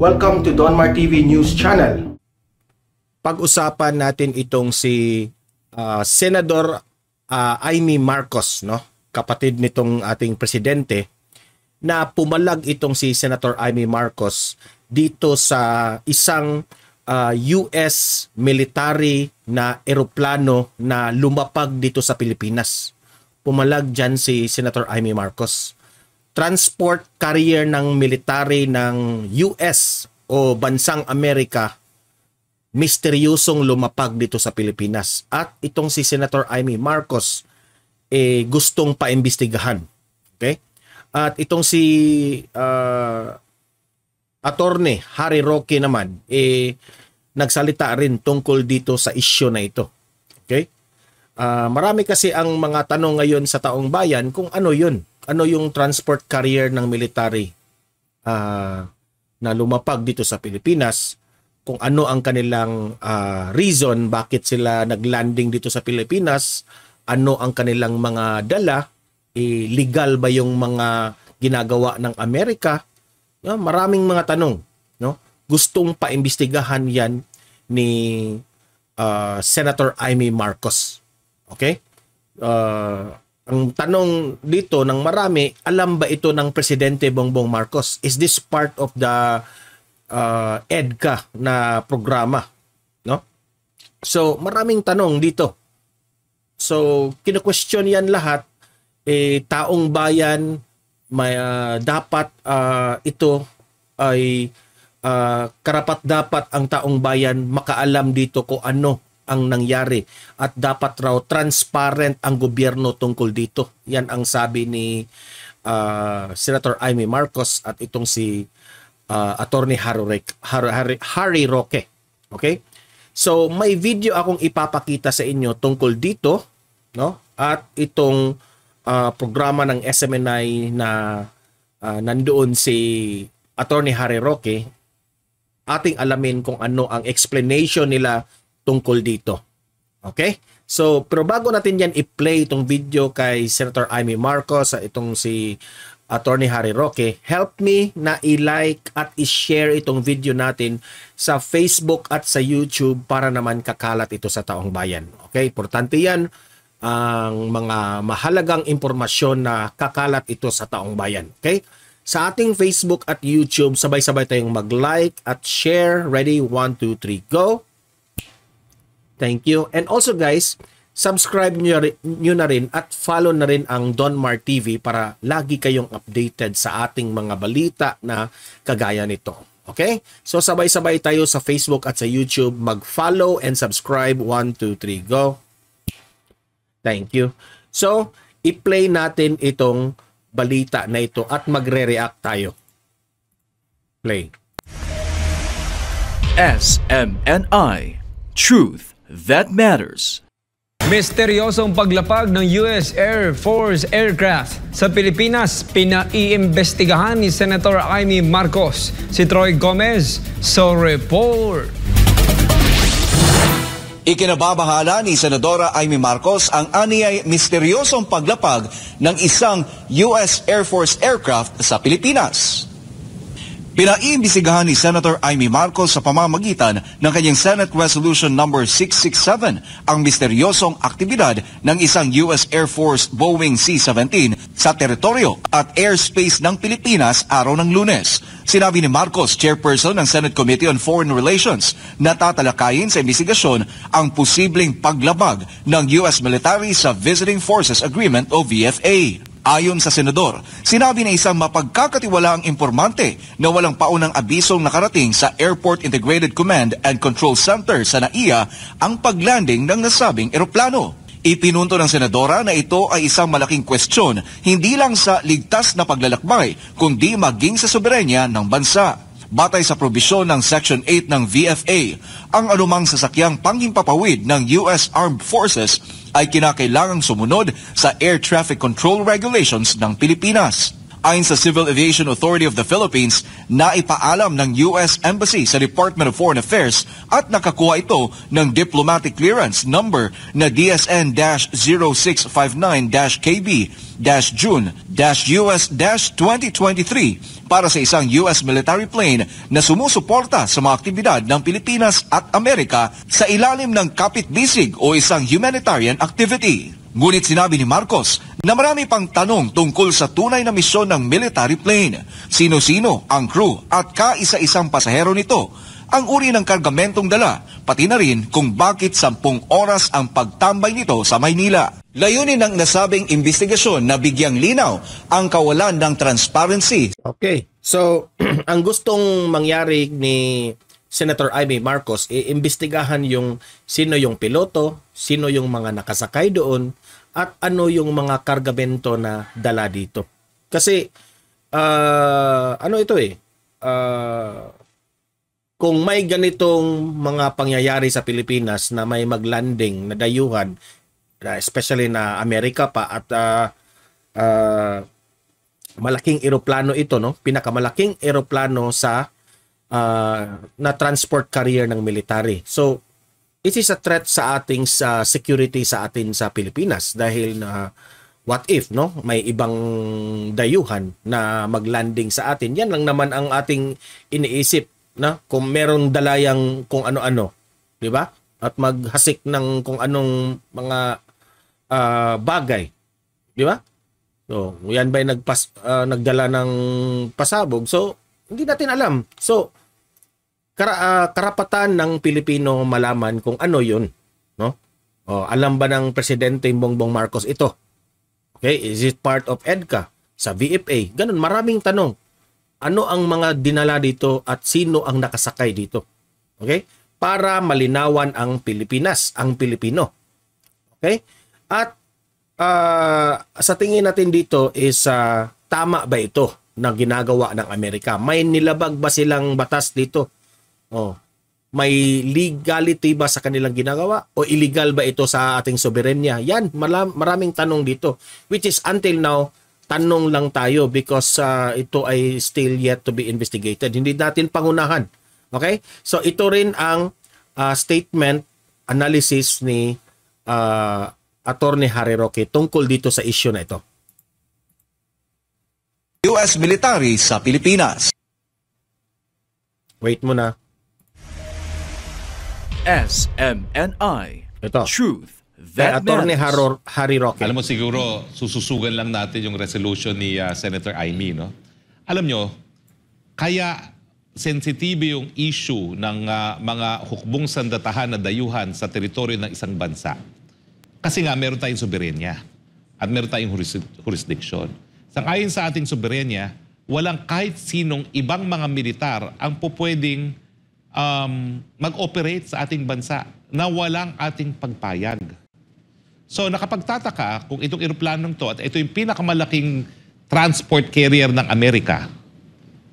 Welcome to Donmar TV News Channel. Pag-usapan natin itong si Senador Amy Marcos, no? Kapatid nitong ating presidente, na pumalag itong si Senator Amy Marcos dito sa isang US military na eroplano na lumapag dito sa Pilipinas. Pumalag dyan si Senator Amy Marcos. Transport carrier ng military ng US o bansang Amerika, misteryosong lumapag dito sa Pilipinas. At itong si Senator Amy Marcos gustong paimbestigahan. Okay? At itong si Attorney Harry Roque naman nagsalita rin tungkol dito sa issue na ito. Okay? Marami kasi ang mga tanong ngayon sa taong bayan kung ano yun. Ano yung transport carrier ng military na lumapag dito sa Pilipinas, kung ano ang kanilang reason bakit sila naglanding dito sa Pilipinas, ano ang kanilang mga dala, legal ba yung mga ginagawa ng Amerika. Maraming mga tanong, no? Gustong paimbestigahan yan ni Senator Amy Marcos. Okay? Ang tanong dito ng marami, alam ba ito ng Presidente Bongbong Marcos? Is this part of the EDCA na programa? No? So, maraming tanong dito. So, kino-question yan lahat. Taong bayan, may, dapat ito ay karapat-dapat ang taong bayan makaalam dito kung ano ang nangyari at dapat raw transparent ang gobyerno tungkol dito. Yan ang sabi ni Senator Amy Marcos at itong si Attorney Harry Roque. Okay? So may video akong ipapakita sa inyo tungkol dito, no? At itong programa ng SMNI na nandoon si Attorney Harry Roque, ating alamin kung ano ang explanation nila tungkol dito. Okay? So, pero bago natin yan i-play itong video kay Senator Amy Marcos at itong si Attorney Harry Roque, help me na i-like at i-share itong video natin sa Facebook at sa YouTube para naman kakalat ito sa taong bayan. Okay? Importante yan, ang mga mahalagang impormasyon na kakalat ito sa taong bayan. Okay? Sa ating Facebook at YouTube, sabay-sabay tayong mag-like at share. Ready? 1, 2, 3, go! Thank you. And also guys, subscribe nyo na rin at follow na rin ang Donmar TV para lagi kayong updated sa ating mga balita na kagaya nito. Okay? So sabay-sabay tayo sa Facebook at sa YouTube. Mag-follow and subscribe. 1, 2, 3, go. Thank you. So, i-play natin itong balita na ito at magre-react tayo. Play. SMNI. Truth that matters. Misteryosong paglapag ng US Air Force aircraft sa Pilipinas, pinaiimbestigahan ni Senator Amy Marcos. Si Troy Gomez sa report. Ikinababahala ni Senadora Amy Marcos ang aniyay misteryosong paglapag ng isang US Air Force aircraft sa Pilipinas. Pinaiimbestigahan ni Senator Amy Marcos sa pamamagitan ng kanyang Senate Resolution number 667 ang misteryosong aktibidad ng isang US Air Force Boeing C-17 sa teritoryo at airspace ng Pilipinas araw ng Lunes. Sinabi ni Marcos, chairperson ng Senate Committee on Foreign Relations, na tatalakayin sa imbestigasyon ang posibleng paglabag ng US military sa Visiting Forces Agreement o VFA. Ayon sa senador, sinabi na isang mapagkakatiwalaang impormante na walang paunang abisong nakarating sa Airport Integrated Command and Control Center sa NAIA ang paglanding ng nasabing eroplano. Ipinunto ng senadora na ito ay isang malaking kwestiyon hindi lang sa ligtas na paglalakbay kundi maging sa soberenya ng bansa. Batay sa probisyon ng Section 8 ng VFA, ang anumang sasakyang panghimpapawid ng US Armed Forces ay kinakailangang sumunod sa Air Traffic Control Regulations ng Pilipinas. Ayon sa Civil Aviation Authority of the Philippines, naipaalam ng US Embassy sa Department of Foreign Affairs at nakakuha ito ng diplomatic clearance number na DSN-0659-KB-June-US-2023 para sa isang US military plane na sumusuporta sa mga aktibidad ng Pilipinas at Amerika sa ilalim ng kapitbisig o isang humanitarian activity. Ngunit sinabi ni Marcos na marami pang tanong tungkol sa tunay na misyon ng military plane. Sino-sino ang crew at kaisa-isang pasahero nito, ang uri ng kargamentong dala, pati na rin kung bakit 10 oras ang pagtambay nito sa Maynila. Layunin ng nasabing investigasyon na bigyang linaw ang kawalan ng transparency. Okay. So, ang gustong mangyari ni Senator Amy Marcos, iimbestigahan yung sino yung piloto, sino yung mga nakasakay doon, at ano yung mga kargamento na dala dito. Kasi, ano ito kung may ganitong mga pangyayari sa Pilipinas na may maglanding na dayuhan, especially na Amerika pa at malaking eroplano ito, no? Pinakamalaking eroplano sa na transport carrier ng military. So, it is a threat sa ating sa security sa atin sa Pilipinas dahil na what if, no? May ibang dayuhan na maglanding sa atin. Yan lang naman ang ating iniisip, na kung merong dalayang kung ano-ano, di ba? At maghasik ng kung anong mga bagay, di ba? So, yan ba'y nagdala ng pasabog? So, hindi natin alam. So, karapatan ng Pilipino malaman kung ano yun, no? Alam ba ng Presidente Bongbong Marcos ito? Okay, is it part of EDCA? Sa VFA? Ganun, maraming tanong. Ano ang mga dinala dito at sino ang nakasakay dito? Okay? Para malinawan ang Pilipinas, ang Pilipino. Okay? At sa tingin natin dito is tama ba ito na ginagawa ng Amerika? May nilabag ba silang batas dito? May legality ba sa kanilang ginagawa? O illegal ba ito sa ating soberenya? Yan, maraming tanong dito. Which is until now, tanong lang tayo because ito ay still yet to be investigated. Hindi natin pangunahan. Okay? So ito rin ang statement, analysis ni Attorney Harry Roque tungkol dito sa issue na ito. US military sa Pilipinas. Wait muna. SMNI. Ito. Truth that Attorney matters. Harry Roque. Alam mo, siguro sususugan lang natin yung resolution ni Senator Amy, no? Alam nyo, kaya sensitibo yung issue ng mga hukbong sandatahan na dayuhan sa teritoryo ng isang bansa. Kasi nga, meron tayong soberenya at meron tayong jurisdiction. Sangayon sa ating soberenya, walang kahit sinong ibang mga militar ang pupwedeng mag-operate sa ating bansa na walang ating pagpayag. So nakapagtataka kung itong eroplanong to at ito yung pinakamalaking transport carrier ng Amerika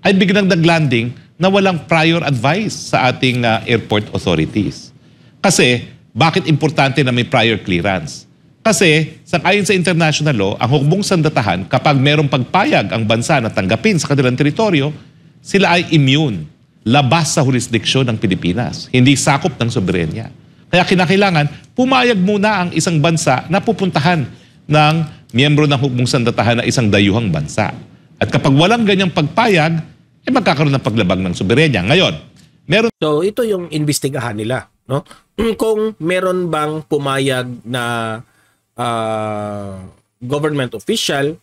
ay biglang naglanding na walang prior advice sa ating airport authorities. Kasi bakit importante na may prior clearance? Kasi ayon sa international law, ang hukbong sandatahan kapag merong pagpayag ang bansa na tanggapin sa kanilang teritoryo, sila ay immune, labas sa jurisdiksyon ng Pilipinas, hindi sakop ng soberenya. Kaya kinakailangan, pumayag muna ang isang bansa na pupuntahan ng miyembro ng hukbong sandatahan na isang dayuhang bansa. At kapag walang ganyang pagpayag, magkakaroon ng paglabag ng soberenya. Ngayon, meron... So, ito yung investigahan nila, no? Kung meron bang pumayag na government official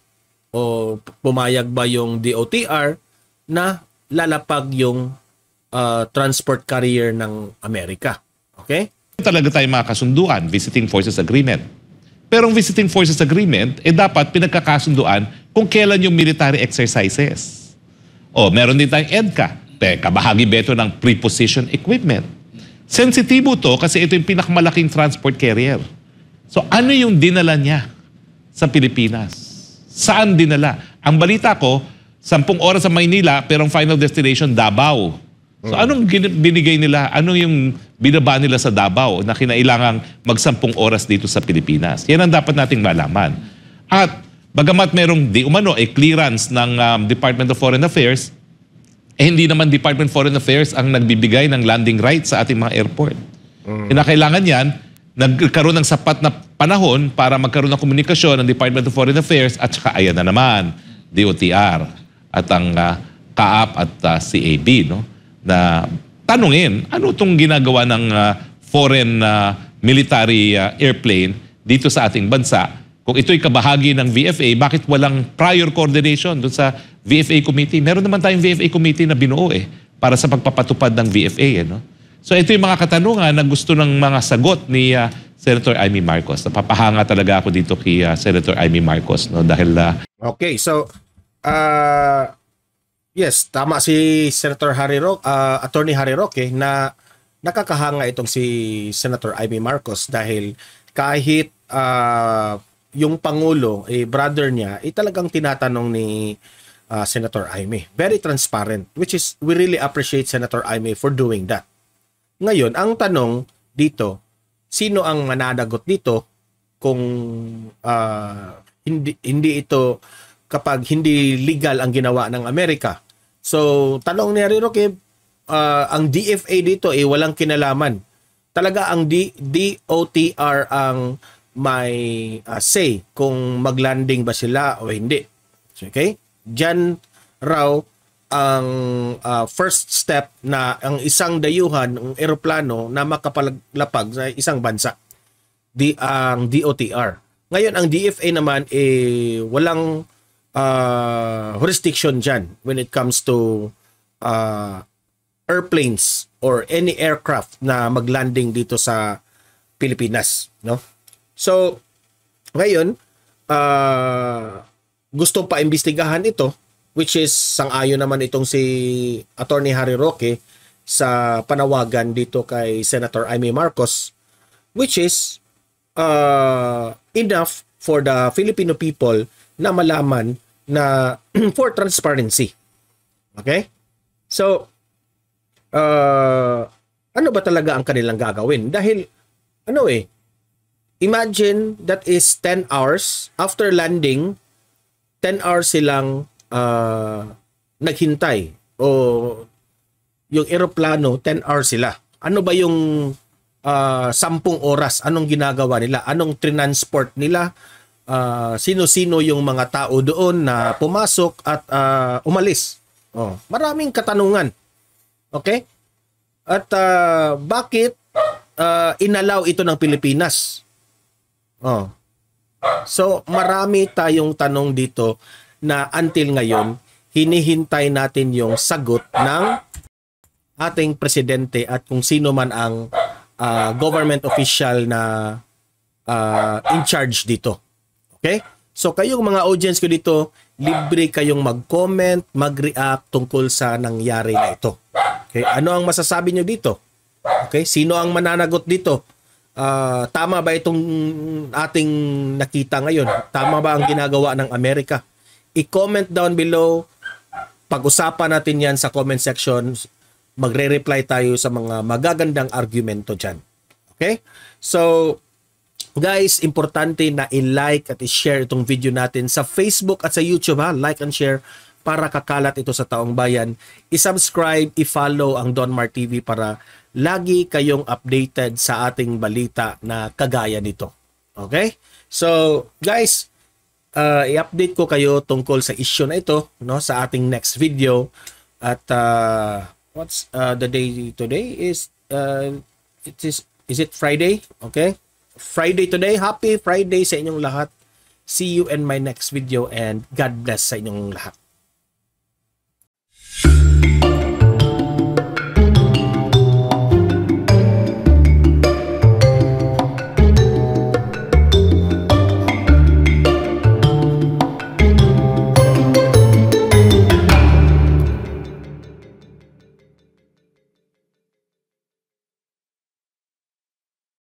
o pumayag ba yung DOTR na lalapag yung transport carrier ng Amerika. Okay? Talaga tayo makasunduan, Visiting Forces Agreement. Pero ang Visiting Forces Agreement, dapat pinagkakasunduan kung kailan yung military exercises. Meron din tayong EDCA. Kabahagi beto ng preposition equipment. Sensitibo to kasi ito yung pinakamalaking transport carrier. So ano yung dinala niya sa Pilipinas? Saan dinala? Ang balita ko, 10 oras sa Maynila pero ang final destination Davao. So anong binigay nila? Anong yung binaba nila sa Davao na kinailangang mag-10 oras dito sa Pilipinas? Yan ang dapat nating malaman. At Bagamat merong di umano clearance ng Department of Foreign Affairs, hindi naman Department of Foreign Affairs ang nagbibigay ng landing rights sa ating mga airport. Kinakailangan yan, nagkaroon ng sapat na panahon para magkaroon ng komunikasyon ng Department of Foreign Affairs at saka ayan na naman, DOTR at ang CAAP at CAB, no? Na tanungin, ano itong ginagawa ng foreign military airplane dito sa ating bansa? Kung ito'y kabahagi ng VFA, bakit walang prior coordination doon sa VFA committee? Meron naman tayong VFA committee na binuo para sa pagpapatupad ng VFA. No? So ito yung mga katanungan na gusto ng mga sagot ni Senator Amy Marcos. Napapahanga talaga ako dito kay Senator Amy Marcos. No? Dahil Okay, so yes, tama si Senator Attorney Harry Roque na nakakahanga itong si Senator Amy Marcos dahil kahit yung Pangulo, brother niya, talagang tinatanong ni Senator Amy. Very transparent, which is, we really appreciate Senator Amy for doing that. Ngayon, ang tanong dito, sino ang mananagot dito kung hindi ito, kapag hindi legal ang ginawa ng Amerika? So, tanong ni Harry Roque, ang DFA dito walang kinalaman. Talaga ang DOTR ang may say kung maglanding ba sila o hindi. Okay? Diyan raw ang first step na ang isang dayuhan, ng eroplano na makapaglapag sa isang bansa. Ang DOTR. Ngayon, ang DFA naman walang jurisdiction dyan when it comes to airplanes or any aircraft na maglanding dito sa Pilipinas, no? So, ngayon, gusto pa imbestigahan ito, which is sang-ayon naman itong si Attorney Harry Roque sa panawagan dito kay Senator Amy Marcos, which is enough for the Filipino people na malaman na for transparency. Okay? So, ano ba talaga ang kanilang gagawin? Dahil, imagine that is 10 hours after landing, 10 hours silang naghintay o yung eroplano 10 hours sila. Ano ba yung 10 oras? Anong ginagawa nila? Anong transport nila? Sino-sino yung mga tao doon na pumasok at umalis? Maraming katanungan. Okay? At bakit inalaw ito ng Pilipinas? So, marami tayong tanong dito na until ngayon, hinihintay natin yung sagot ng ating presidente at kung sino man ang government official na in charge dito. Okay? So, kayong mga audience ko dito, libre kayong mag-comment, mag-react tungkol sa nangyari na ito. Okay? Ano ang masasabi nyo dito? Okay? Sino ang mananagot dito? Tama ba itong ating nakita ngayon? Tama ba ang ginagawa ng Amerika? I-comment down below. Pag-usapan natin yan sa comment section. Magre-reply tayo sa mga magagandang argumento dyan. Okay? So, guys, importante na i-like at i-share itong video natin sa Facebook at sa YouTube. Like and share para kakalat ito sa taong bayan. I-subscribe, i-follow ang Donmar TV para lagi kayong updated sa ating balita na kagaya nito. Okay? So, guys, i-update ko kayo tungkol sa issue na ito, no, sa ating next video. At what's the day today? Is it Friday? Okay? Friday today. Happy Friday sa inyong lahat. See you in my next video and God bless sa inyong lahat.